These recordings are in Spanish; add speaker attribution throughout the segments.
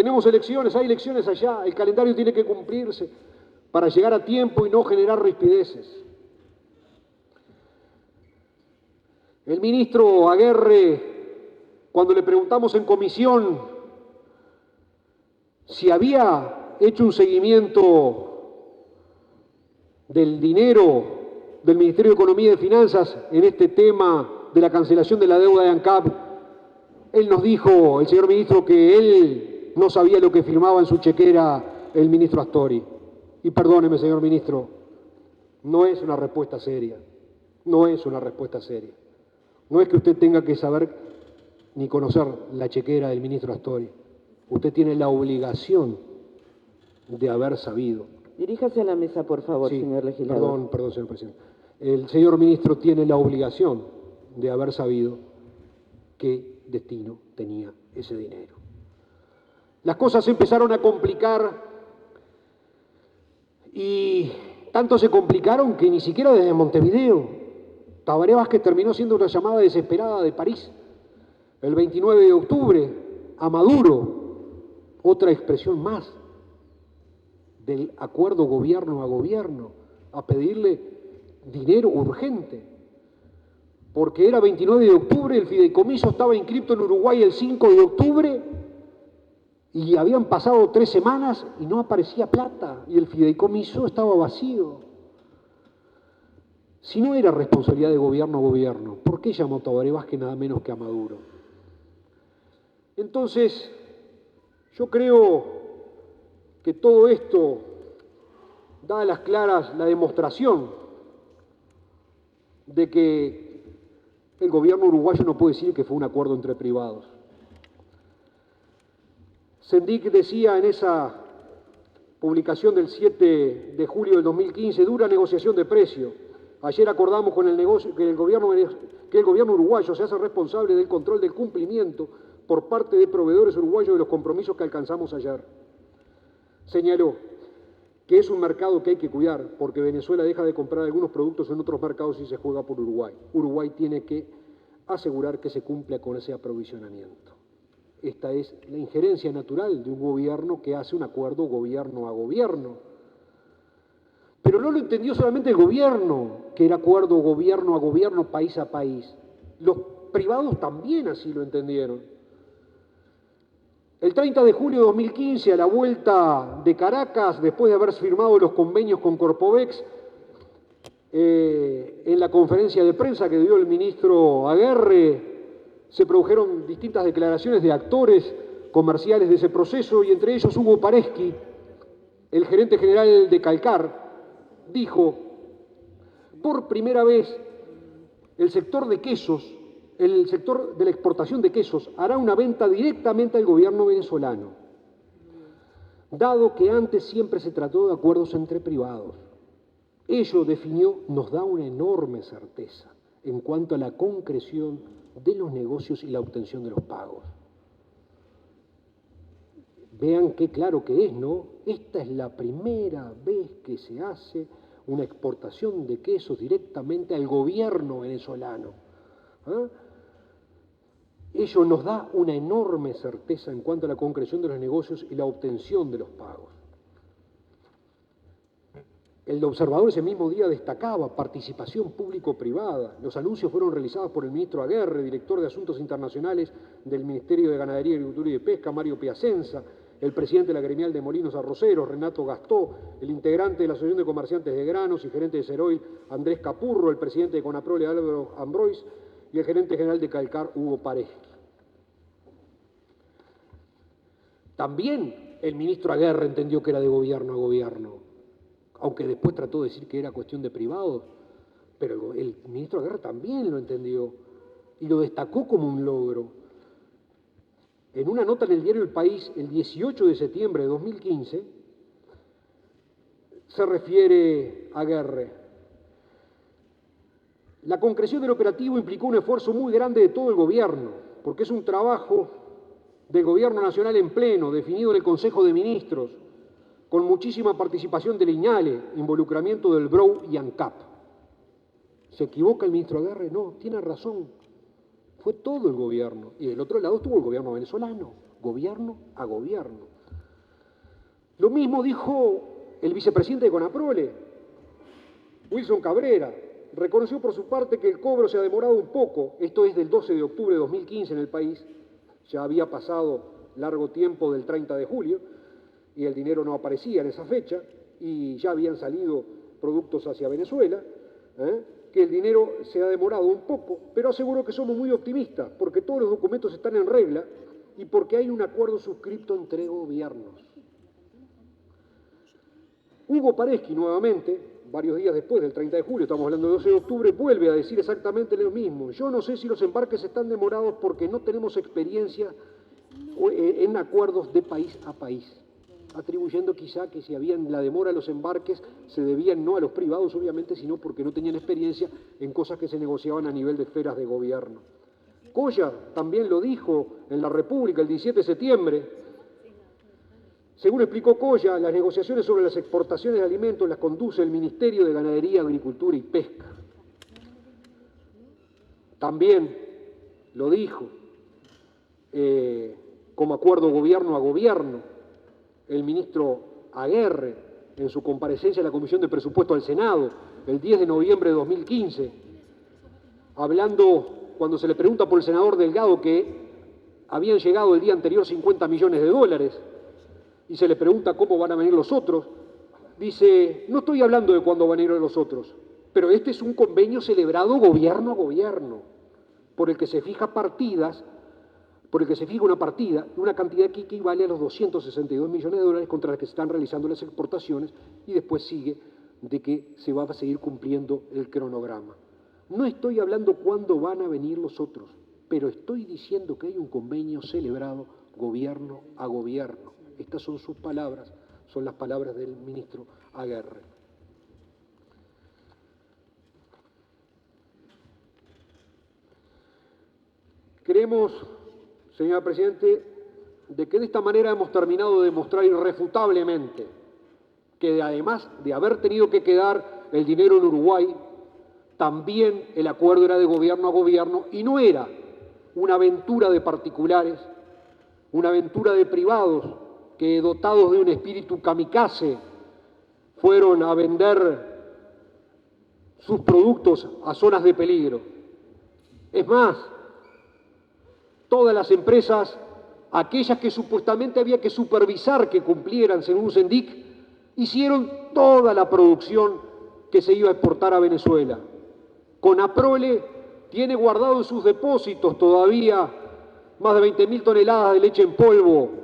Speaker 1: Tenemos elecciones, hay elecciones allá, el calendario tiene que cumplirse para llegar a tiempo y no generar rispideces. El ministro Aguerre, cuando le preguntamos en comisión si había hecho un seguimiento del dinero del Ministerio de Economía y de Finanzas en este tema de la cancelación de la deuda de ANCAP, él nos dijo, el señor ministro, que él no sabía lo que firmaba en su chequera el ministro Astori. Y perdóneme, señor ministro, no es una respuesta seria, no es una respuesta seria. No es que usted tenga que saber ni conocer la chequera del ministro Astori. Usted tiene la obligación de haber sabido.
Speaker 2: Diríjase a la mesa, por favor,
Speaker 1: Sí,
Speaker 2: señor legislador.
Speaker 1: perdón, señor presidente. El señor ministro tiene la obligación de haber sabido qué destino tenía ese dinero. Las cosas se empezaron a complicar y tanto se complicaron que ni siquiera desde Montevideo. Tabaré Vázquez terminó siendo una llamada desesperada de París el 29 de octubre a Maduro, otra expresión más del acuerdo gobierno a gobierno, a pedirle dinero urgente, porque era 29 de octubre, el fideicomiso estaba inscripto en Uruguay el 5 de octubre y habían pasado 3 semanas y no aparecía plata y el fideicomiso estaba vacío. Si no era responsabilidad de gobierno a gobierno, ¿por qué llamó Tabaré Vázquez nada menos que a Maduro? Entonces, yo creo que todo esto da a las claras la demostración de que el gobierno uruguayo no puede decir que fue un acuerdo entre privados. Sendik decía en esa publicación del 7 de julio del 2015, dura negociación de precio. Ayer acordamos con el negocio que el gobierno uruguayo se hace responsable del control del cumplimiento por parte de proveedores uruguayos de los compromisos que alcanzamos ayer. Señaló que es un mercado que hay que cuidar porque Venezuela deja de comprar algunos productos en otros mercados y se juega por Uruguay. Uruguay tiene que asegurar que se cumpla con ese aprovisionamiento. Esta es la injerencia natural de un gobierno que hace un acuerdo gobierno a gobierno. Pero no lo entendió solamente el gobierno, que era acuerdo gobierno a gobierno, país a país. Los privados también así lo entendieron. El 30 de julio de 2015, a la vuelta de Caracas, después de haber firmado los convenios con Corpovex, en la conferencia de prensa que dio el ministro Aguerre, se produjeron distintas declaraciones de actores comerciales de ese proceso y entre ellos Hugo Pareschi, el gerente general de Calcar, dijo, por primera vez el sector de quesos, el sector de la exportación de quesos hará una venta directamente al gobierno venezolano, dado que antes siempre se trató de acuerdos entre privados. Ello, definió, nos da una enorme certeza en cuanto a la concreción de los negocios y la obtención de los pagos. Vean qué claro que es, ¿no? Esta es la primera vez que se hace una exportación de quesos directamente al gobierno venezolano. ¿Ah? Ello nos da una enorme certeza en cuanto a la concreción de los negocios y la obtención de los pagos. El observador ese mismo día destacaba participación público-privada. Los anuncios fueron realizados por el ministro Aguerre, director de Asuntos Internacionales del Ministerio de Ganadería, Agricultura y de Pesca, Mario Piacenza, el presidente de la gremial de Molinos Arroceros, Renato Gastó, el integrante de la Asociación de Comerciantes de Granos y gerente de Ceroil, Andrés Capurro, el presidente de Conaprole, Álvaro Ambrois, y el gerente general de Calcar, Hugo Pareschi. También el ministro Aguerre entendió que era de gobierno a gobierno, aunque después trató de decir que era cuestión de privados, pero el ministro Aguerre también lo entendió y lo destacó como un logro. En una nota en el diario El País, el 18 de septiembre de 2015, se refiere a Aguerre. La concreción del operativo implicó un esfuerzo muy grande de todo el gobierno, porque es un trabajo del gobierno nacional en pleno, definido en el Consejo de Ministros, con muchísima participación del INALE, involucramiento del BROU y ANCAP. ¿Se equivoca el ministro Aguerre? No, tiene razón. Fue todo el gobierno. Y del otro lado estuvo el gobierno venezolano, gobierno a gobierno. Lo mismo dijo el vicepresidente de Conaprole, Wilson Cabrera. Reconoció por su parte que el cobro se ha demorado un poco, esto es del 12 de octubre de 2015 en el país, ya había pasado largo tiempo del 30 de julio y el dinero no aparecía en esa fecha y ya habían salido productos hacia Venezuela, que el dinero se ha demorado un poco, pero aseguro que somos muy optimistas porque todos los documentos están en regla y porque hay un acuerdo suscripto entre gobiernos. Hugo Pareschi, nuevamente, varios días después del 30 de julio, estamos hablando del 12 de octubre, vuelve a decir exactamente lo mismo. Yo no sé si los embarques están demorados porque no tenemos experiencia en acuerdos de país a país, atribuyendo quizá que si habían la demora de los embarques se debían no a los privados, obviamente, sino porque no tenían experiencia en cosas que se negociaban a nivel de esferas de gobierno. Coya también lo dijo en la República el 17 de septiembre. Según explicó Coya, las negociaciones sobre las exportaciones de alimentos las conduce el Ministerio de Ganadería, Agricultura y Pesca. También lo dijo, como acuerdo gobierno a gobierno, el ministro Aguerre en su comparecencia en la Comisión de Presupuesto al Senado el 10 de noviembre de 2015, hablando cuando se le pregunta por el senador Delgado que habían llegado el día anterior 50 millones de dólares, y se le pregunta cómo van a venir los otros, dice, no estoy hablando de cuándo van a ir los otros, pero este es un convenio celebrado gobierno a gobierno, por el que se fija partidas, por el que se fija una partida, una cantidad que equivale a los 262 millones de dólares contra las que se están realizando las exportaciones, y después sigue de que se va a seguir cumpliendo el cronograma. No estoy hablando cuándo van a venir los otros, pero estoy diciendo que hay un convenio celebrado gobierno a gobierno. Estas son sus palabras, son las palabras del ministro Aguerre. Creemos, señora Presidente, de que de esta manera hemos terminado de demostrar irrefutablemente que además de haber tenido que quedar el dinero en Uruguay, también el acuerdo era de gobierno a gobierno y no era una aventura de particulares, una aventura de privados que dotados de un espíritu kamikaze fueron a vender sus productos a zonas de peligro. Es más, todas las empresas, aquellas que supuestamente había que supervisar que cumplieran según Sendic, hicieron toda la producción que se iba a exportar a Venezuela. Conaprole tiene guardado en sus depósitos todavía más de 20.000 toneladas de leche en polvo,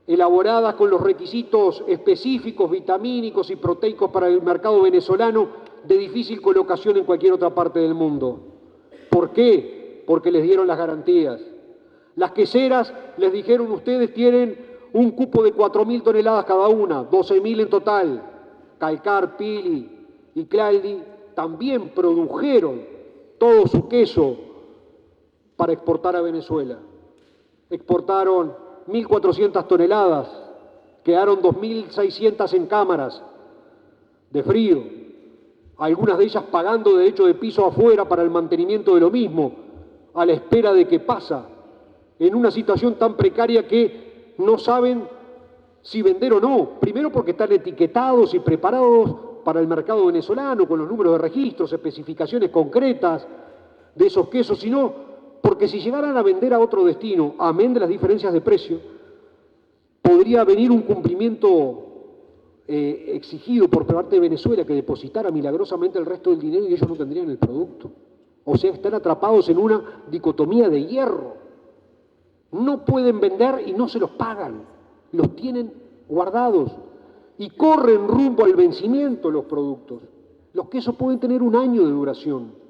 Speaker 1: elaboradas con los requisitos específicos, vitamínicos y proteicos para el mercado venezolano, de difícil colocación en cualquier otra parte del mundo. ¿Por qué? Porque les dieron las garantías. Las queseras les dijeron, ustedes tienen un cupo de 4.000 toneladas cada una, 12.000 en total. Calcar, Pili y Claldi también produjeron todo su queso para exportar a Venezuela. Exportaron 1.400 toneladas, quedaron 2.600 en cámaras de frío, algunas de ellas pagando derecho de piso afuera para el mantenimiento de lo mismo, a la espera de qué pasa, en una situación tan precaria que no saben si vender o no, primero porque están etiquetados y preparados para el mercado venezolano, con los números de registros, especificaciones concretas de esos quesos, sino porque si llegaran a vender a otro destino, amén de las diferencias de precio, podría venir un cumplimiento exigido por parte de Venezuela que depositara milagrosamente el resto del dinero y ellos no tendrían el producto. O sea, están atrapados en una dicotomía de hierro. No pueden vender y no se los pagan, los tienen guardados y corren rumbo al vencimiento los productos. Los quesos pueden tener un año de duración,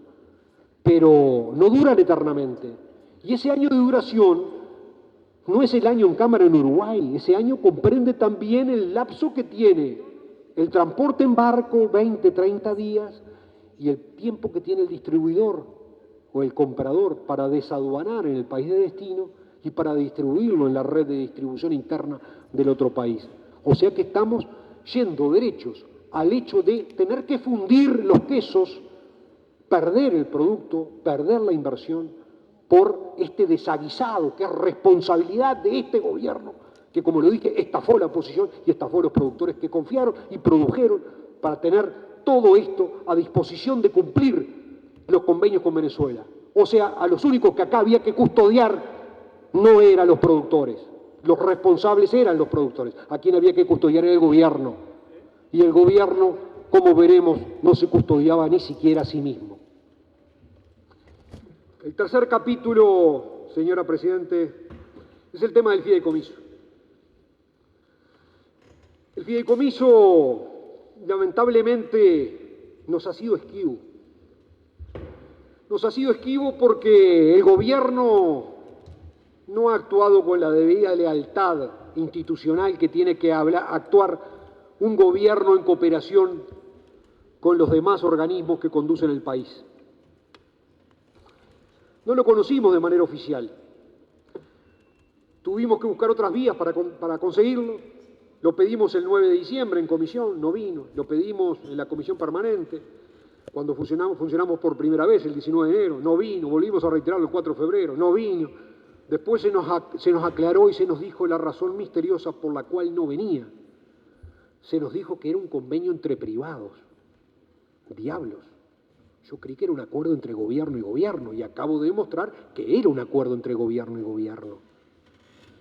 Speaker 1: pero no duran eternamente. Y ese año de duración no es el año en cámara en Uruguay, ese año comprende también el lapso que tiene el transporte en barco, 20, 30 días, y el tiempo que tiene el distribuidor o el comprador para desaduanar en el país de destino y para distribuirlo en la red de distribución interna del otro país. O sea que estamos yendo derechos al hecho de tener que fundir los quesos, perder el producto, perder la inversión por este desaguisado que es responsabilidad de este gobierno que, como lo dije, estafó a la oposición y estafó a los productores que confiaron y produjeron para tener todo esto a disposición de cumplir los convenios con Venezuela. O sea, a los únicos que acá había que custodiar no eran los productores, los responsables eran los productores. A quien había que custodiar era el gobierno. Y el gobierno, como veremos, no se custodiaba ni siquiera a sí mismo. El tercer capítulo, señora Presidente, es el tema del fideicomiso. El fideicomiso, lamentablemente, nos ha sido esquivo. Nos ha sido esquivo porque el gobierno no ha actuado con la debida lealtad institucional que tiene que actuar un gobierno en cooperación con los demás organismos que conducen el país. No lo conocimos de manera oficial. Tuvimos que buscar otras vías para conseguirlo. Lo pedimos el 9 de diciembre en comisión, no vino. Lo pedimos en la comisión permanente, cuando funcionamos por primera vez el 19 de enero, no vino. Volvimos a reiterarlo el 4 de febrero, no vino. Después se nos aclaró y se nos dijo la razón misteriosa por la cual no venía. Se nos dijo que era un convenio entre privados. Diablos. Yo creí que era un acuerdo entre gobierno y gobierno y acabo de demostrar que era un acuerdo entre gobierno y gobierno.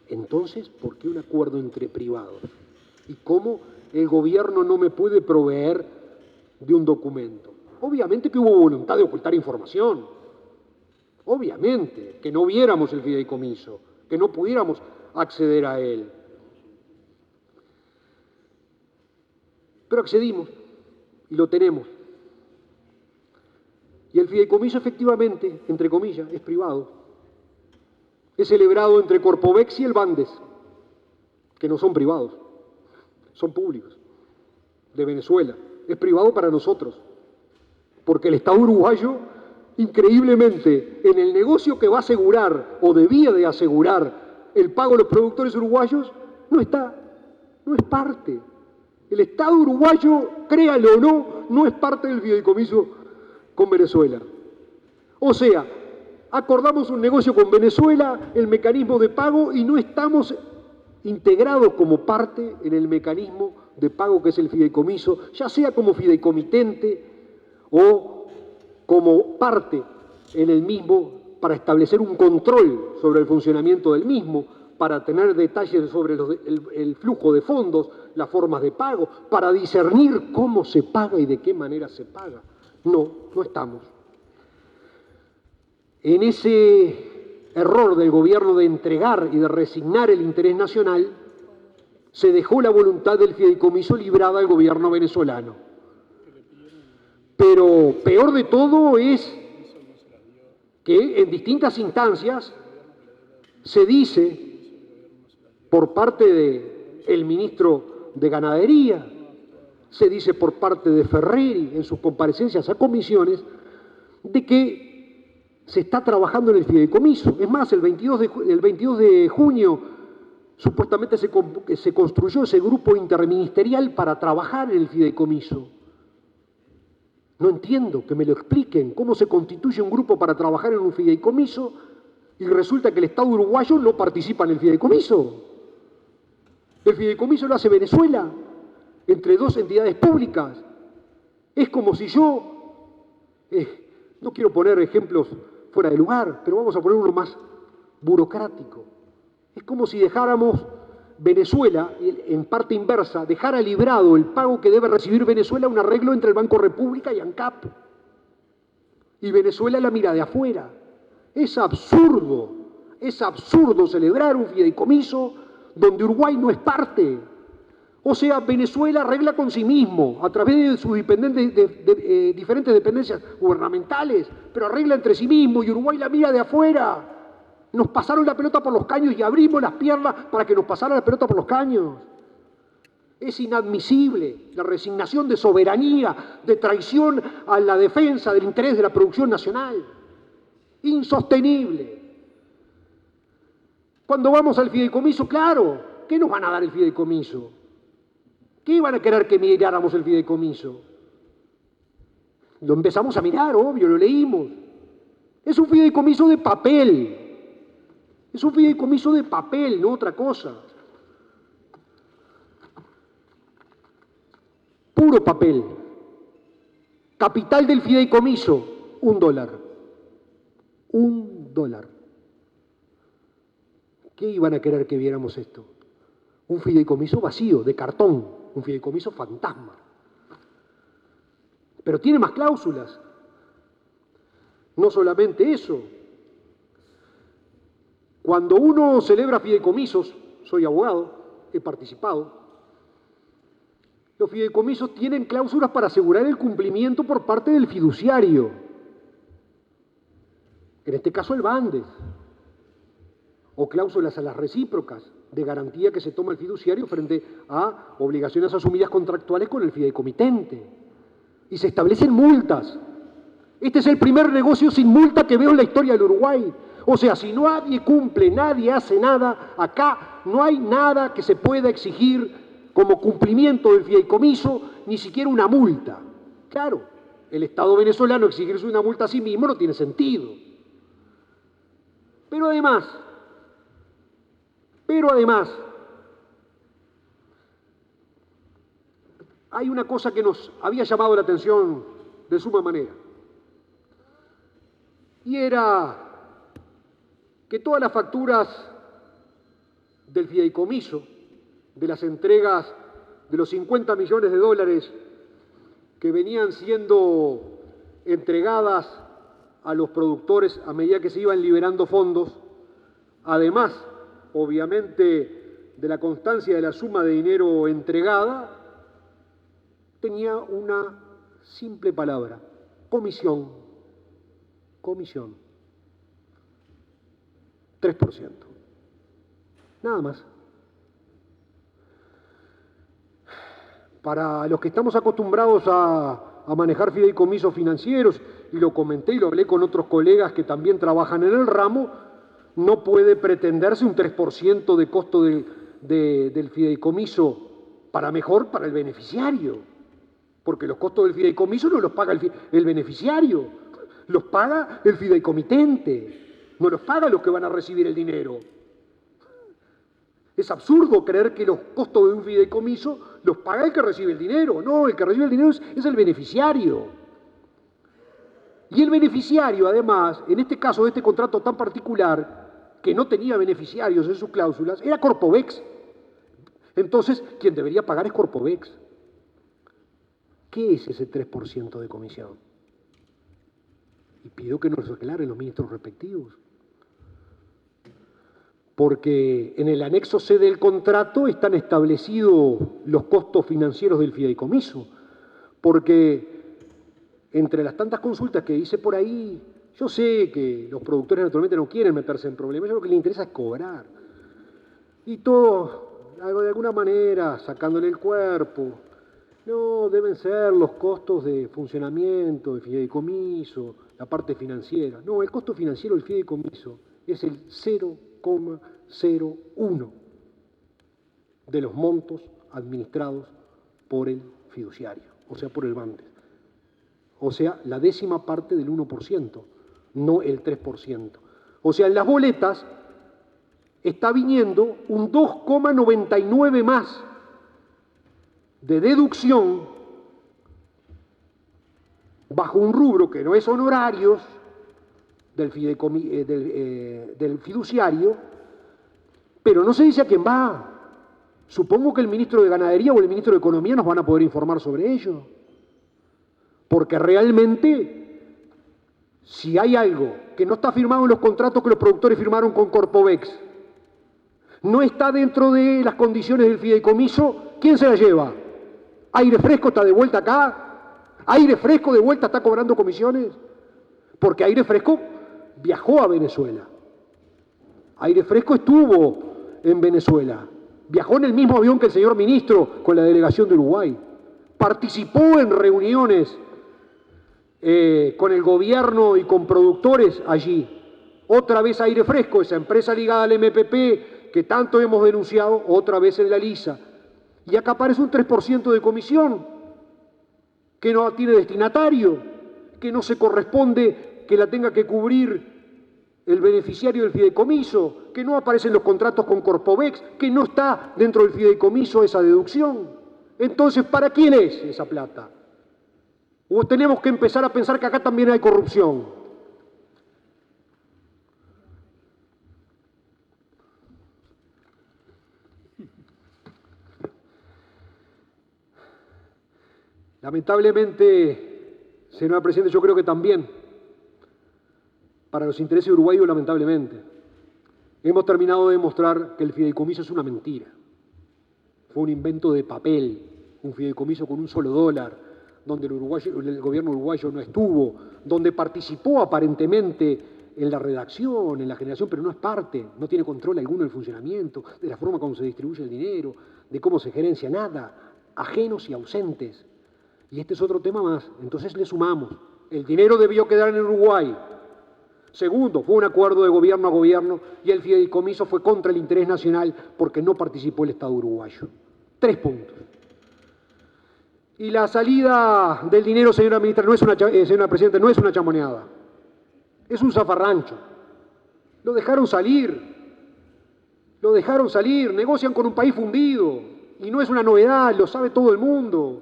Speaker 1: Entonces, ¿por qué un acuerdo entre privados? ¿Y cómo el gobierno no me puede proveer de un documento? Obviamente que hubo voluntad de ocultar información. Obviamente que no viéramos el fideicomiso, que no pudiéramos acceder a él. Pero accedimos y lo tenemos. Y el fideicomiso efectivamente, entre comillas, es privado. Es celebrado entre Corpovex y el Bandes, que no son privados, son públicos, de Venezuela. Es privado para nosotros, porque el Estado uruguayo, increíblemente, en el negocio que va a asegurar, o debía de asegurar, el pago de los productores uruguayos, no es parte. El Estado uruguayo, créalo o no es parte del fideicomiso con Venezuela. O sea, acordamos un negocio con Venezuela, el mecanismo de pago, y no estamos integrados como parte en el mecanismo de pago que es el fideicomiso, ya sea como fideicomitente o como parte en el mismo para establecer un control sobre el funcionamiento del mismo, para tener detalles sobre el flujo de fondos, las formas de pago, para discernir cómo se paga y de qué manera se paga. No estamos. En ese error del gobierno de entregar y de resignar el interés nacional, se dejó la voluntad del fideicomiso librada al gobierno venezolano. Pero peor de todo es que en distintas instancias se dice por parte del ministro de Ganadería, se dice por parte de Ferreri en sus comparecencias a comisiones, de que se está trabajando en el fideicomiso. Es más, el 22 de junio supuestamente se construyó ese grupo interministerial para trabajar en el fideicomiso. No entiendo, que me lo expliquen, cómo se constituye un grupo para trabajar en un fideicomiso y resulta que el Estado uruguayo no participa en el fideicomiso. El fideicomiso lo hace Venezuela, entre dos entidades públicas. Es como si no quiero poner ejemplos fuera de lugar, pero vamos a poner uno más burocrático. Es como si dejáramos Venezuela, en parte inversa, dejara librado el pago que debe recibir Venezuela, un arreglo entre el Banco República y ANCAP. Y Venezuela la mira de afuera. Es absurdo celebrar un fideicomiso donde Uruguay no es parte. O sea, Venezuela arregla con sí mismo, a través de sus diferentes dependencias gubernamentales, pero arregla entre sí mismo y Uruguay la mira de afuera. Nos pasaron la pelota por los caños y abrimos las piernas para que nos pasara la pelota por los caños. Es inadmisible la resignación de soberanía, de traición a la defensa del interés de la producción nacional. Insostenible. Cuando vamos al fideicomiso, claro, ¿qué nos van a dar el fideicomiso? ¿Qué iban a querer que miráramos el fideicomiso? Lo empezamos a mirar, obvio, lo leímos. Es un fideicomiso de papel. Es un fideicomiso de papel, no otra cosa. puro papel. Capital del fideicomiso, $1. $1. ¿Qué iban a querer que viéramos esto? Un fideicomiso vacío, de cartón, un fideicomiso fantasma. Pero tiene más cláusulas. No solamente eso. Cuando uno celebra fideicomisos, soy abogado, he participado, los fideicomisos tienen cláusulas para asegurar el cumplimiento por parte del fiduciario. En este caso el Bandes. O cláusulas a las recíprocas de garantía que se toma el fiduciario frente a obligaciones asumidas contractuales con el fideicomitente. Y se establecen multas. Este es el primer negocio sin multa que veo en la historia del Uruguay. O sea, si nadie cumple, nadie hace nada, acá no hay nada que se pueda exigir como cumplimiento del fideicomiso, ni siquiera una multa. Claro, el Estado venezolano exigirse una multa a sí mismo no tiene sentido. Pero además, hay una cosa que nos había llamado la atención de suma manera. Y era que todas las facturas del fideicomiso, de las entregas de los $50 millones que venían siendo entregadas a los productores a medida que se iban liberando fondos, además, obviamente, de la constancia de la suma de dinero entregada, tenía una simple palabra: comisión. Comisión. 3%. Nada más. Para los que estamos acostumbrados a manejar fideicomisos financieros, y lo comenté y lo hablé con otros colegas que también trabajan en el ramo, no puede pretenderse un 3% de costo del fideicomiso para mejor para el beneficiario, porque los costos del fideicomiso no los paga el beneficiario, los paga el fideicomitente. No los pagan los que van a recibir el dinero. Es absurdo creer que los costos de un fideicomiso los paga el que recibe el dinero. No, el que recibe el dinero es el beneficiario. Y el beneficiario, además, en este caso de este contrato tan particular, que no tenía beneficiarios en sus cláusulas, era Corpovex. Entonces, quien debería pagar es Corpovex. ¿Qué es ese 3% de comisión? Y pido que nos aclaren los ministros respectivos. Porque en el anexo C del contrato están establecidos los costos financieros del fideicomiso. Porque entre las tantas consultas que hice por ahí, yo sé que los productores naturalmente no quieren meterse en problemas, lo que les interesa es cobrar. Y todo, de alguna manera, sacándole el cuerpo, no, deben ser los costos de funcionamiento, de fideicomiso, la parte financiera. No, el costo financiero del fideicomiso es el 0,01 de los montos administrados por el fiduciario, o sea, por el Bandes. O sea, la 10ª parte del 1%, no el 3%. O sea, en las boletas está viniendo un 2,99 más de deducción bajo un rubro que no es honorarios del fiduciario, pero no se dice a quién va. Supongo que el ministro de Ganadería o el ministro de Economía nos van a poder informar sobre ello. Porque realmente, si hay algo que no está firmado en los contratos que los productores firmaron con Corpovex, no está dentro de las condiciones del fideicomiso, ¿quién se la lleva? ¿Aire Fresco está de vuelta acá? ¿Aire Fresco de vuelta está cobrando comisiones? Porque Aire Fresco viajó a Venezuela. Aire Fresco estuvo en Venezuela. Viajó en el mismo avión que el señor ministro con la delegación de Uruguay. Participó en reuniones con el gobierno y con productores allí. Otra vez Aire Fresco, esa empresa ligada al MPP que tanto hemos denunciado, otra vez en la lisa. Y acá aparece un 3% de comisión que no tiene destinatario, que no se corresponde que la tenga que cubrir el beneficiario del fideicomiso, que no aparece en los contratos con Corpovex, que no está dentro del fideicomiso esa deducción. Entonces, ¿para quién es esa plata? ¿O tenemos que empezar a pensar que acá también hay corrupción? Lamentablemente, señora Presidenta, yo creo que también, para los intereses uruguayos, lamentablemente, hemos terminado de demostrar que el fideicomiso es una mentira. Fue un invento de papel, un fideicomiso con un solo dólar, donde el gobierno uruguayo no estuvo, donde participó aparentemente en la redacción, en la generación, pero no es parte, no tiene control alguno del funcionamiento, de la forma como se distribuye el dinero, de cómo se gerencia, nada, ajenos y ausentes. Y este es otro tema más. Entonces le sumamos, el dinero debió quedar en Uruguay. Segundo, fue un acuerdo de gobierno a gobierno y el fideicomiso fue contra el interés nacional porque no participó el Estado uruguayo. 3 puntos. Y la salida del dinero, señora ministra, señora Presidenta, no es una chamoneada. Es un zafarrancho. Lo dejaron salir. Lo dejaron salir. Negocian con un país fundido. Y no es una novedad, lo sabe todo el mundo.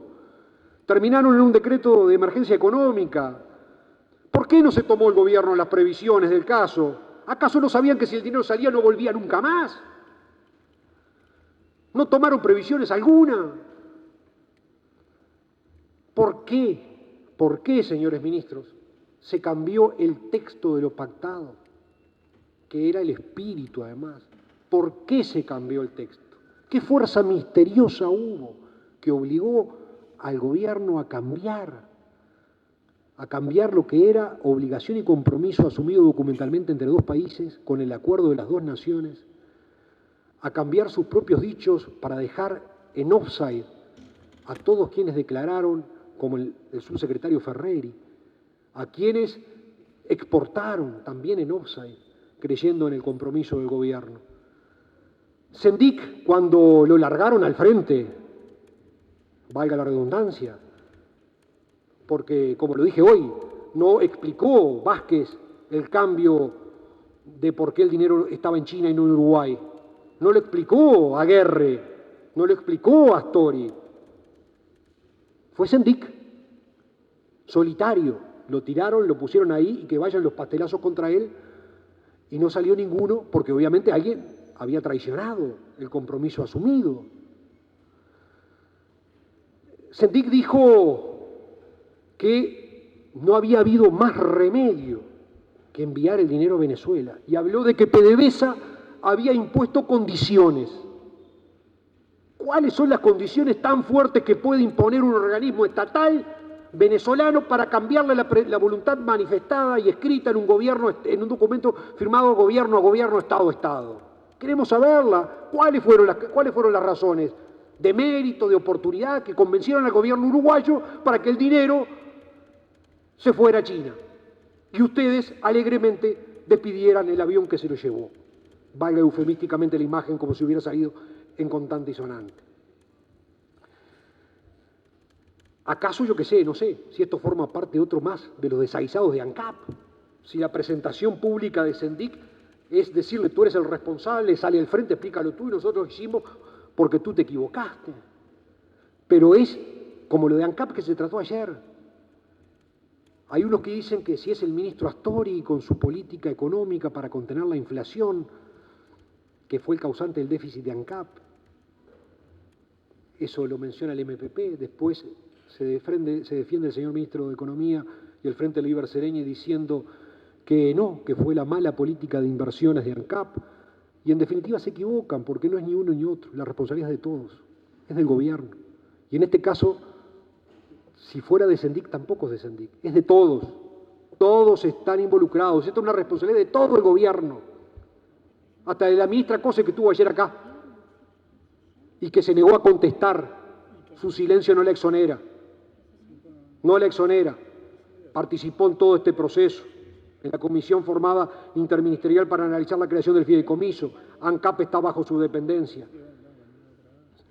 Speaker 1: Terminaron en un decreto de emergencia económica. ¿Por qué no se tomó el gobierno las previsiones del caso? ¿Acaso no sabían que si el dinero salía no volvía nunca más? ¿No tomaron previsiones alguna? ¿Por qué? ¿Por qué, señores ministros, se cambió el texto de lo pactado? Que era el espíritu, además. ¿Por qué se cambió el texto? ¿Qué fuerza misteriosa hubo que obligó al gobierno a cambiar lo que era obligación y compromiso asumido documentalmente entre 2 países con el acuerdo de las 2 naciones, a cambiar sus propios dichos para dejar en offside a todos quienes declararon, como el subsecretario Ferreri, a quienes exportaron también en offside, creyendo en el compromiso del gobierno? Sendik, cuando lo largaron al frente, valga la redundancia, porque, como lo dije hoy, no explicó Vázquez el cambio de por qué el dinero estaba en China y no en Uruguay. No lo explicó Aguerre, no lo explicó Astori. Fue Sendik, solitario. Lo tiraron, lo pusieron ahí y que vayan los pastelazos contra él. Y no salió ninguno porque obviamente alguien había traicionado el compromiso asumido. Sendik dijo que no había habido más remedio que enviar el dinero a Venezuela y habló de que PDVSA había impuesto condiciones. ¿Cuáles son las condiciones tan fuertes que puede imponer un organismo estatal venezolano para cambiarle la voluntad manifestada y escrita en un documento firmado gobierno a gobierno, Estado a Estado? Queremos saberla. ¿Cuáles fueron las razones de mérito, de oportunidad que convencieron al gobierno uruguayo para que el dinero se fuera a China y ustedes alegremente despidieran el avión que se lo llevó? Valga eufemísticamente la imagen, como si hubiera salido en contante y sonante. ¿Acaso, yo qué sé, no sé, si esto forma parte de otro más de los desaguisados de ANCAP? Si la presentación pública de Sendik es decirle, tú eres el responsable, sale al frente, explícalo tú y nosotros lo hicimos porque tú te equivocaste. Pero es como lo de ANCAP que se trató ayer. Hay unos que dicen que si es el ministro Astori con su política económica para contener la inflación, que fue el causante del déficit de ANCAP. Eso lo menciona el MPP, después se defiende el señor ministro de Economía y el Frente Liber Sereñi diciendo que no, que fue la mala política de inversiones de ANCAP, y en definitiva se equivocan porque no es ni uno ni otro, la responsabilidad es de todos, es del gobierno. Y en este caso, si fuera de Sendik, tampoco es de Sendik, es de todos. Todos están involucrados, esto es una responsabilidad de todo el gobierno, hasta de la ministra Cose que estuvo ayer acá y que se negó a contestar. Su silencio no la exonera, no la exonera. Participó en todo este proceso, en la comisión formada interministerial para analizar la creación del fideicomiso. ANCAP está bajo su dependencia.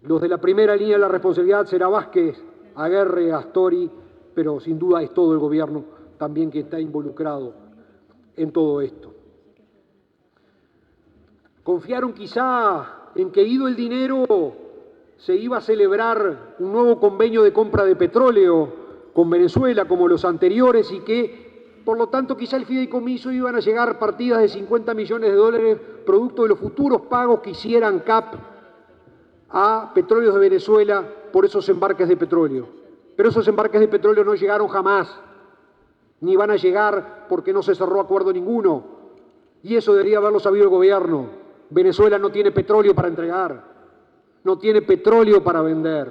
Speaker 1: Los de la primera línea de la responsabilidad será Vázquez, Aguerre, Astori, pero sin duda es todo el gobierno también que está involucrado en todo esto. Confiaron quizá en que ido el dinero se iba a celebrar un nuevo convenio de compra de petróleo con Venezuela como los anteriores y que, por lo tanto, quizá el fideicomiso iban a llegar partidas de 50 millones de dólares producto de los futuros pagos que hiciera ANCAP a Petróleos de Venezuela por esos embarques de petróleo. Pero esos embarques de petróleo no llegaron jamás, ni van a llegar porque no se cerró acuerdo ninguno. Y eso debería haberlo sabido el gobierno. Venezuela no tiene petróleo para entregar, no tiene petróleo para vender.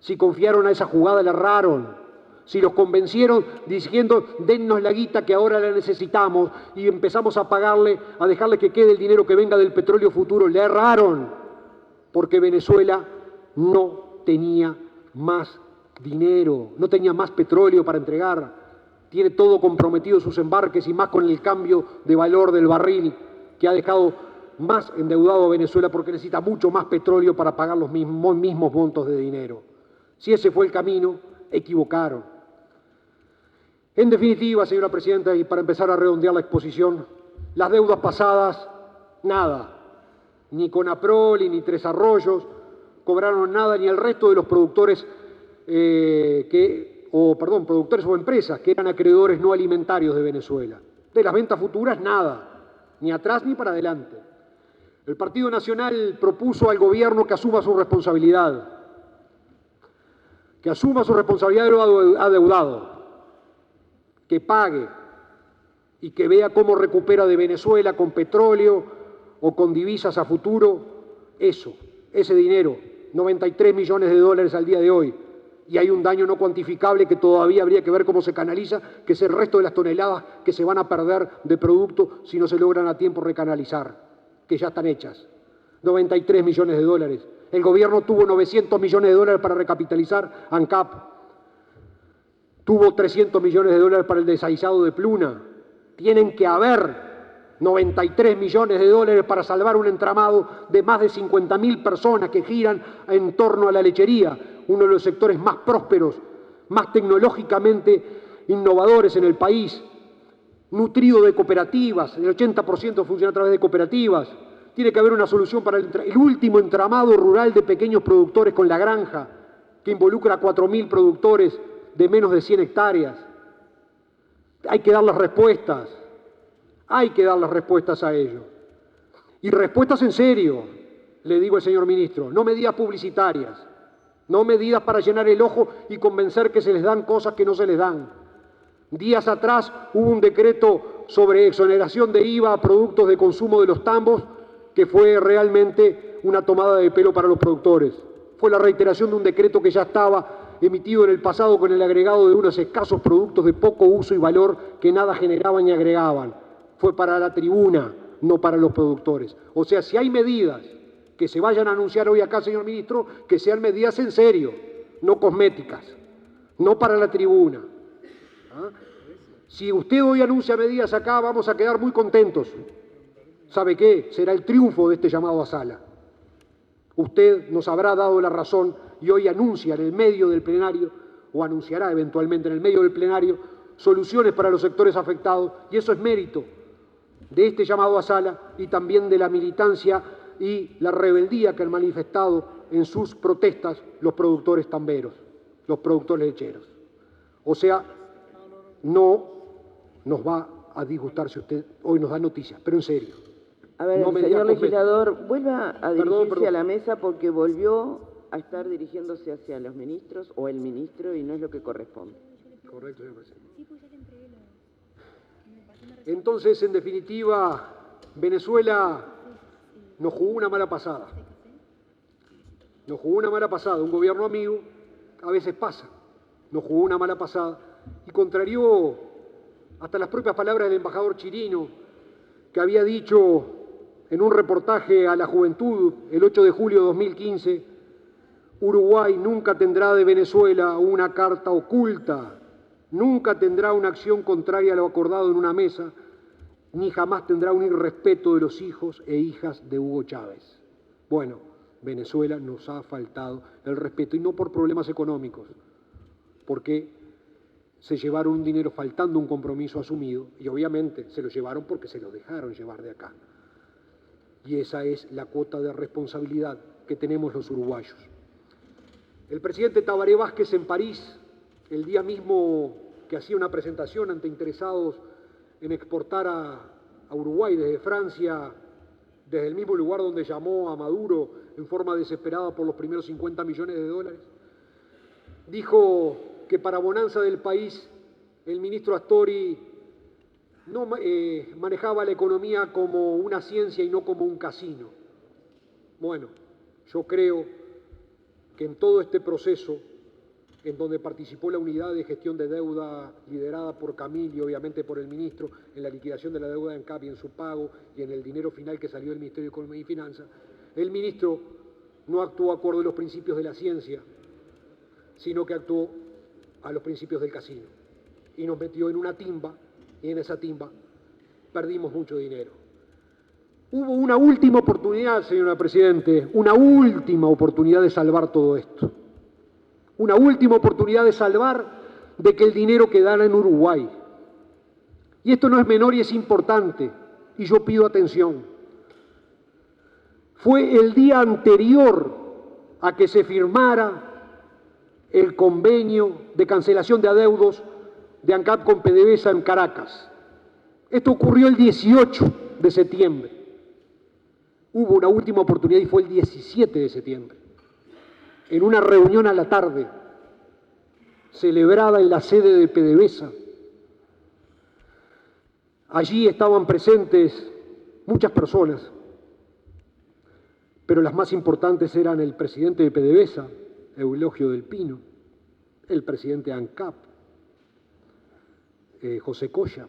Speaker 1: Si confiaron a esa jugada, le erraron. Si los convencieron diciendo, dennos la guita que ahora la necesitamos y empezamos a pagarle, a dejarle que quede el dinero que venga del petróleo futuro, le erraron. Porque Venezuela no tenía más dinero, no tenía más petróleo para entregar. Tiene todo comprometido sus embarques y más con el cambio de valor del barril que ha dejado más endeudado a Venezuela porque necesita mucho más petróleo para pagar los mismos montos de dinero. Si ese fue el camino, equivocaron. En definitiva, señora presidenta, y para empezar a redondear la exposición, las deudas pasadas, nada. Ni Conaprol ni Tres Arroyos cobraron nada, ni el resto de los productores productores o empresas que eran acreedores no alimentarios de Venezuela. De las ventas futuras, nada, ni atrás ni para adelante. El Partido Nacional propuso al gobierno que asuma su responsabilidad de lo adeudado, que pague y que vea cómo recupera de Venezuela con petróleo o con divisas a futuro ese dinero, 93 millones de dólares al día de hoy. Y hay un daño no cuantificable que todavía habría que ver cómo se canaliza, que es el resto de las toneladas que se van a perder de producto si no se logran a tiempo recanalizar, que ya están hechas. 93 millones de dólares. El gobierno tuvo 900 millones de dólares para recapitalizar ANCAP. Tuvo 300 millones de dólares para el desaguisado de Pluna. Tienen que haber 93 millones de dólares para salvar un entramado de más de 50.000 personas que giran en torno a la lechería, uno de los sectores más prósperos, más tecnológicamente innovadores en el país, nutrido de cooperativas, el 80% funciona a través de cooperativas. Tiene que haber una solución para el último entramado rural de pequeños productores con la granja, que involucra a 4.000 productores de menos de 100 hectáreas. Hay que dar las respuestas. Hay que dar las respuestas a ello. Y respuestas en serio, le digo al señor ministro, no medidas publicitarias, no medidas para llenar el ojo y convencer que se les dan cosas que no se les dan. Días atrás hubo un decreto sobre exoneración de IVA a productos de consumo de los tambos que fue realmente una tomada de pelo para los productores. Fue la reiteración de un decreto que ya estaba emitido en el pasado con el agregado de unos escasos productos de poco uso y valor que nada generaban ni agregaban. Fue para la tribuna, no para los productores. O sea, si hay medidas que se vayan a anunciar hoy acá, señor ministro, que sean medidas en serio, no cosméticas, no para la tribuna. ¿Ah? Si usted hoy anuncia medidas acá, vamos a quedar muy contentos. ¿Sabe qué? Será el triunfo de este llamado a sala. Usted nos habrá dado la razón y hoy anuncia en el medio del plenario, o anunciará eventualmente en el medio del plenario, soluciones para los sectores afectados, y eso es mérito de este llamado a sala y también de la militancia y la rebeldía que han manifestado en sus protestas los productores tamberos, los productores lecheros. O sea, no nos va a disgustar si usted hoy nos da noticias, pero en serio.
Speaker 2: A ver,
Speaker 1: no
Speaker 2: señor legislador, vuelva a dirigirse a la mesa porque volvió a estar dirigiéndose hacia los ministros o el ministro y no es lo que corresponde.
Speaker 1: Correcto, señor presidente. Entonces, en definitiva, Venezuela nos jugó una mala pasada. Nos jugó una mala pasada. Un gobierno amigo a veces pasa. Nos jugó una mala pasada y contrarió hasta las propias palabras del embajador Chirino, que había dicho en un reportaje a La Juventud el 8 de julio de 2015, Uruguay nunca tendrá de Venezuela una carta oculta, nunca tendrá una acción contraria a lo acordado en una mesa, ni jamás tendrá un irrespeto de los hijos e hijas de Hugo Chávez. Bueno, Venezuela nos ha faltado el respeto, y no por problemas económicos, porque se llevaron un dinero faltando un compromiso asumido, y obviamente se lo llevaron porque se lo dejaron llevar de acá. Y esa es la cuota de responsabilidad que tenemos los uruguayos. El presidente Tabaré Vázquez en París, el día mismo que hacía una presentación ante interesados en exportar a Uruguay desde Francia, desde el mismo lugar donde llamó a Maduro en forma desesperada por los primeros 50 millones de dólares, dijo que para bonanza del país el ministro Astori no manejaba la economía como una ciencia y no como un casino. Bueno, yo creo que en todo este proceso, en donde participó la unidad de gestión de deuda liderada por Camil y obviamente por el ministro, en la liquidación de la deuda de ANCAP y en su pago y en el dinero final que salió del Ministerio de Economía y Finanzas, el ministro no actuó acorde a los principios de la ciencia, sino que actuó a los principios del casino y nos metió en una timba, y en esa timba perdimos mucho dinero. Hubo una última oportunidad, señora Presidente, una última oportunidad de salvar todo esto. Una última oportunidad de salvar de que el dinero quedara en Uruguay. Y esto no es menor y es importante, y yo pido atención. Fue el día anterior a que se firmara el convenio de cancelación de adeudos de ANCAP con PDVSA en Caracas. Esto ocurrió el 18 de septiembre. Hubo una última oportunidad y fue el 17 de septiembre. En una reunión a la tarde, celebrada en la sede de PDVSA. Allí estaban presentes muchas personas, pero las más importantes eran el presidente de PDVSA, Eulogio del Pino, el presidente de ANCAP, José Coya,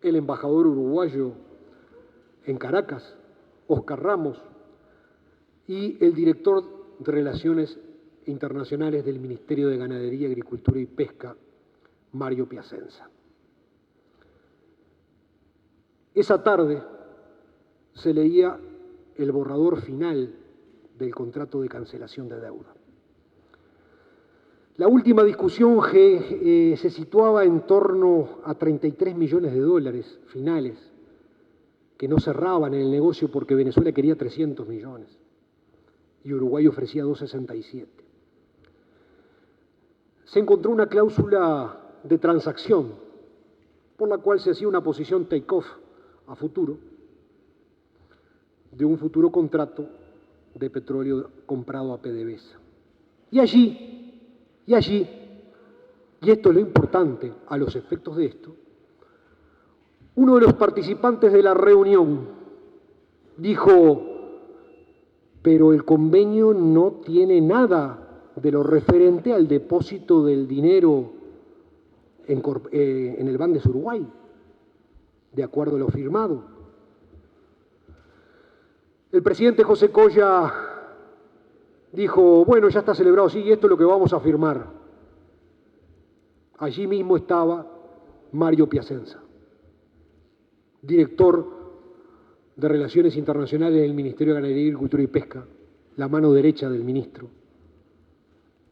Speaker 1: el embajador uruguayo en Caracas, Oscar Ramos, y el director de Relaciones Internacionales del Ministerio de Ganadería, Agricultura y Pesca, Mario Piacenza. Esa tarde se leía el borrador final del contrato de cancelación de deuda. La última discusión se situaba en torno a 33 millones de dólares finales, que no cerraban en el negocio porque Venezuela quería 300 millones y Uruguay ofrecía 267. Se encontró una cláusula de transacción por la cual se hacía una posición take-off a futuro de un futuro contrato de petróleo comprado a PDVSA. Y esto es lo importante a los efectos de esto, uno de los participantes de la reunión dijo: pero el convenio no tiene nada de lo referente al depósito del dinero en el Bandes Uruguay, de acuerdo a lo firmado. El presidente José Coya dijo: bueno, ya está celebrado, sí, y esto es lo que vamos a firmar. Allí mismo estaba Mario Piacenza, director de Relaciones Internacionales del Ministerio de Ganadería, Agricultura y Pesca, la mano derecha del ministro,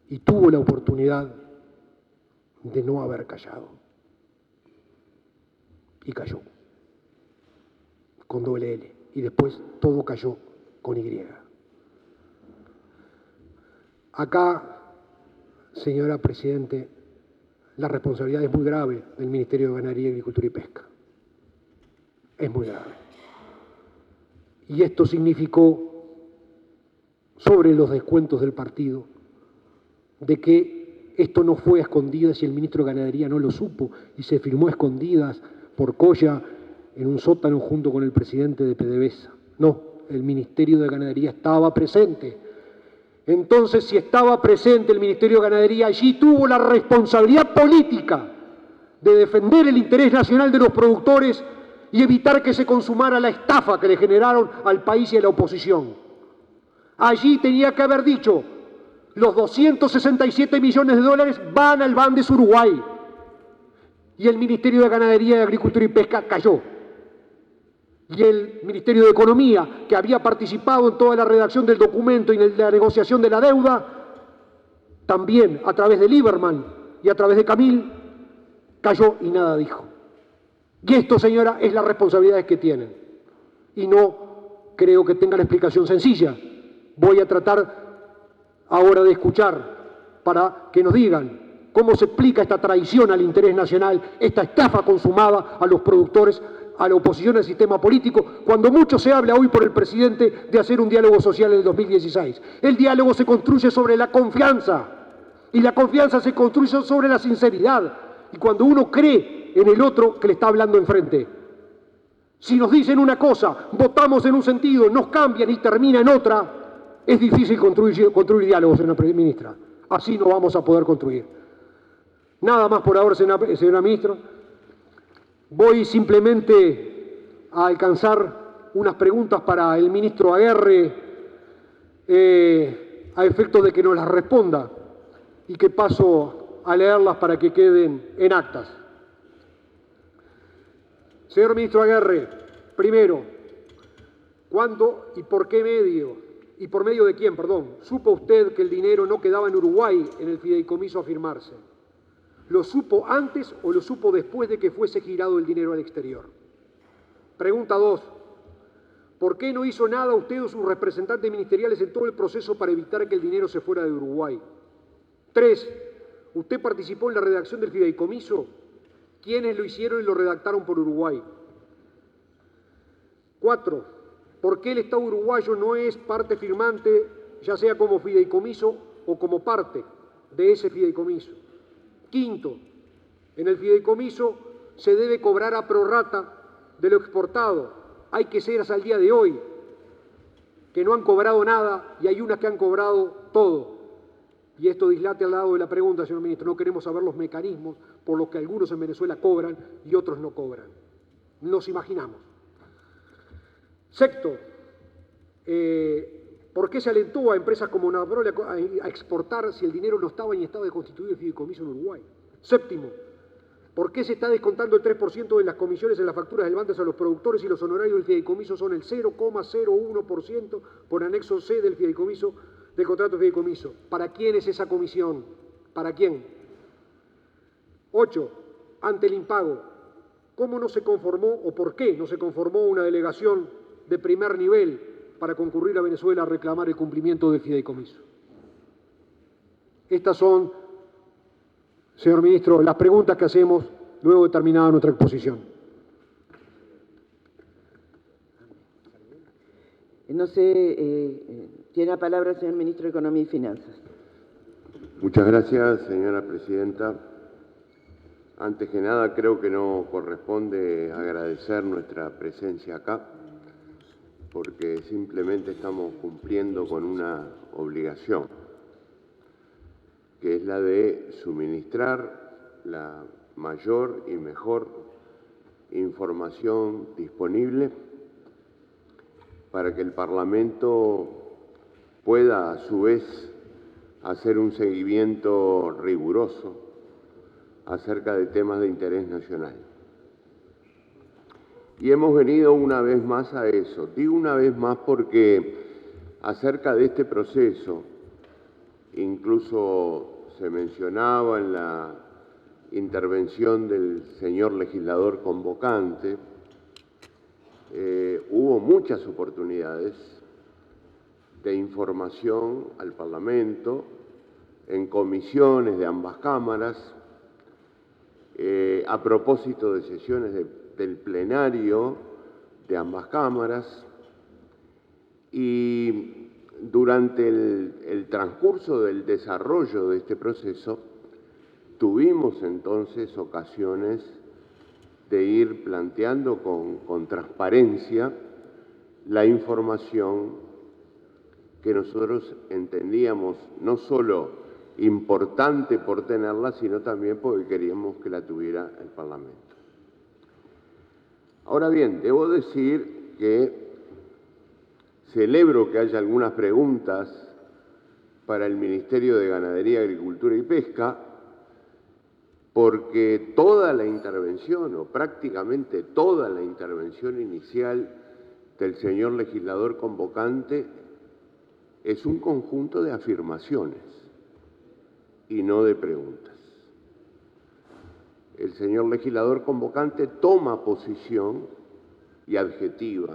Speaker 1: y tuvo la oportunidad de no haber callado. Y cayó, con doble L, y después todo cayó con Y. Acá, señora Presidente, la responsabilidad es muy grave del Ministerio de Ganadería, Agricultura y Pesca. Es muy grave. Y esto significó, sobre los descuentos del partido, de que esto no fue a escondidas y el ministro de Ganadería no lo supo y se firmó a escondidas por Coya en un sótano junto con el presidente de PDVSA. No, el Ministerio de Ganadería estaba presente. Entonces, si estaba presente el Ministerio de Ganadería, allí tuvo la responsabilidad política de defender el interés nacional de los productores y evitar que se consumara la estafa que le generaron al país y a la oposición. Allí tenía que haber dicho: los 267 millones de dólares van al Bandes Uruguay. Y el Ministerio de Ganadería, Agricultura y Pesca cayó. Y el Ministerio de Economía, que había participado en toda la redacción del documento y en la negociación de la deuda, también a través de Lieberman y a través de Camil, cayó y nada dijo. Y esto, señora, es la responsabilidad que tienen. Y no creo que tengan explicación sencilla. Voy a tratar ahora de escuchar para que nos digan cómo se explica esta traición al interés nacional, esta estafa consumada a los productores, a la oposición al sistema político, cuando mucho se habla hoy por el presidente de hacer un diálogo social en el 2016. El diálogo se construye sobre la confianza, y la confianza se construye sobre la sinceridad, y cuando uno cree en el otro que le está hablando enfrente. Si nos dicen una cosa, votamos en un sentido, nos cambian y termina en otra, es difícil construir diálogos, señora ministra. Así no vamos a poder construir. Nada más por ahora, señora ministra. Voy simplemente a alcanzar unas preguntas para el ministro Aguerre, a efecto de que nos las responda, y que paso a leerlas para que queden en actas. Señor ministro Aguerre, primero, ¿cuándo y por qué medio, y por medio de quién, supo usted que el dinero no quedaba en Uruguay en el fideicomiso a firmarse? ¿Lo supo antes o lo supo después de que fuese girado el dinero al exterior? Pregunta 2. ¿Por qué no hizo nada usted o sus representantes ministeriales en todo el proceso para evitar que el dinero se fuera de Uruguay? 3. ¿Usted participó en la redacción del fideicomiso? ¿Quiénes lo hicieron y lo redactaron por Uruguay? 4. ¿Por qué el Estado uruguayo no es parte firmante, ya sea como fideicomiso o como parte de ese fideicomiso? 5. En el fideicomiso se debe cobrar a prorrata de lo exportado. Hay queseras al día de hoy que no han cobrado nada y hay unas que han cobrado todo. Y esto dislate al lado de la pregunta, señor ministro. No queremos saber los mecanismos por los que algunos en Venezuela cobran y otros no cobran. Nos imaginamos. 6. ¿Por qué se alentó a empresas como Navarro a exportar si el dinero no estaba en estado de constituir el fideicomiso en Uruguay? 7. ¿Por qué se está descontando el 3% de las comisiones en las facturas del BANDES a los productores y los honorarios del fideicomiso son el 0,01% por anexo C del fideicomiso, del contrato de fideicomiso? ¿Para quién es esa comisión? ¿Para quién? 8. Ante el impago, ¿cómo no se conformó o por qué no se conformó una delegación de primer nivel para concurrir a Venezuela a reclamar el cumplimiento del fideicomiso? Estas son, señor ministro, las preguntas que hacemos luego de terminada nuestra exposición.
Speaker 2: No sé, tiene la palabra el señor ministro de Economía y Finanzas.
Speaker 3: Muchas gracias, señora presidenta. Antes que nada, creo que no corresponde agradecer nuestra presencia acá, porque simplemente estamos cumpliendo con una obligación, que es la de suministrar la mayor y mejor información disponible para que el Parlamento pueda, a su vez, hacer un seguimiento riguroso acerca de temas de interés nacional. Y hemos venido una vez más a eso. Digo una vez más porque acerca de este proceso, incluso se mencionaba en la intervención del señor legislador convocante, hubo muchas oportunidades de información al Parlamento, en comisiones de ambas cámaras, a propósito de sesiones del plenario de ambas cámaras, y durante el transcurso del desarrollo de este proceso tuvimos entonces ocasiones de ir planteando con transparencia la información que nosotros entendíamos no solo importante por tenerla, sino también porque queríamos que la tuviera el Parlamento. Ahora bien, debo decir que celebro que haya algunas preguntas para el Ministerio de Ganadería, Agricultura y Pesca, porque toda la intervención, o prácticamente toda la intervención inicial del señor legislador convocante es un conjunto de afirmaciones y no de preguntas. El señor legislador convocante toma posición y adjetiva